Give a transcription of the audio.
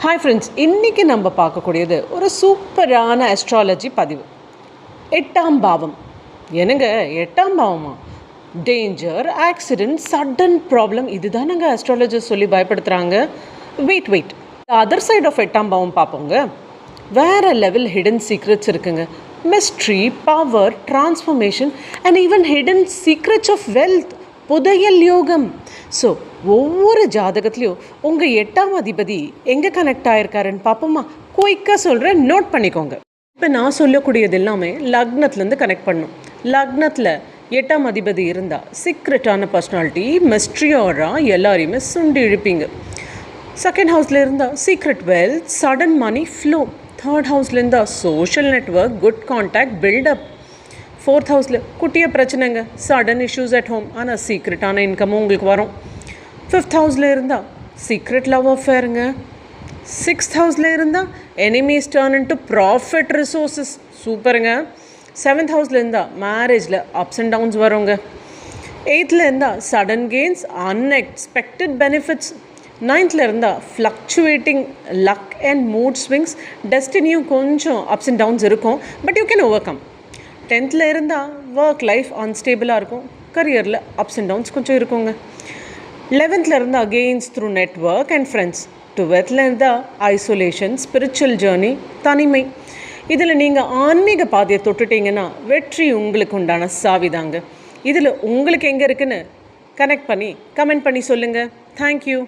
Hi friends, இன்றைக்கி நம்ம பார்க்கக்கூடியது ஒரு சூப்பரான அஸ்ட்ராலஜி பதிவு. 8ஆம் பாவம். என்னங்க 8ஆம் பாவமா? டேஞ்சர், ஆக்சிடென்ட், சடன் ப்ராப்ளம், இதுதானங்க அஸ்ட்ராலஜர் சொல்லி பயப்படுத்துகிறாங்க. வெயிட் அதர் சைட் ஆஃப் 8ஆம் பாவம் பார்ப்போங்க. வேறு லெவல் ஹிடன் சீக்ரெட்ஸ் இருக்குங்க. Mystery, power, transformation and even hidden secrets of wealth, புதையல் யோகம். ஸோ ஒவ்வொரு ஜாதகத்துலேயும் உங்கள் 8ஆம் அதிபதி எங்கே கனெக்ட் ஆகிருக்காருன்னு பார்ப்போமா? குயிக்காக சொல்கிறேன், நோட் பண்ணிக்கோங்க. இப்போ நான் சொல்லக்கூடியது எல்லாமே லக்னத்துலேருந்து கனெக்ட் பண்ணணும். லக்னத்தில் 8ஆம் அதிபதி இருந்தால் சீக்ரெட்டான பர்சனாலிட்டி, மிஸ்ட்ரியோரா, எல்லாரையுமே சுண்டி இழுப்பீங்க. செகண்ட் ஹவுஸில் இருந்தால் secret wealth, sudden money flow. Third ஹவுஸில் இருந்தால் social network, good contact, buildup. Fourth ஹவுஸில் குட்டிய பிரச்சனைங்க, சடன் இஷ்யூஸ் அட் ஹோம், ஆனால் சீக்ரெட்டான இன்கமும் உங்களுக்கு வரும். ஃபிஃப்த் ஹவுஸில் இருந்தால் சீக்ரெட் லவ் அஃபேருங்க. சிக்ஸ்த் ஹவுஸில் இருந்தால் enemies turn into profit resources, சூப்பருங்க. செவன்த் ஹவுஸில் இருந்தால் மேரேஜில் அப்ஸ் அண்ட் டவுன்ஸ் வருங்க. எயித்தில் இருந்தால் சடன் கெயின்ஸ், அன்எக்ஸ்பெக்டட் பெனிஃபிட்ஸ். நைன்த்தில் இருந்தால் fluctuating luck and mood swings, டெஸ்டினியும் கொஞ்சம் அப்ஸ் அண்ட் டவுன்ஸ் இருக்கும், but you can overcome. 10th இருந்தால் ஒர்க் லைஃப் அன்ஸ்டேபிளாக இருக்கும், கரியரில் அப்ஸ் அண்ட் டவுன்ஸ் கொஞ்சம் இருக்குங்க. 11th இருந்தால் gains through network and friends. 12th இருந்தால் ஐசோலேஷன், ஸ்பிரிச்சுவல் ஜேர்னி, தனிமை. இதில் நீங்கள் ஆன்மீக பாதையை தொட்டுட்டிங்கன்னா வெற்றி உங்களுக்கு உண்டான சாவிதாங்க. இதில் உங்களுக்கு எங்கே இருக்குன்னு கனெக்ட் பண்ணி கமெண்ட் பண்ணி சொல்லுங்கள். தேங்க்யூ.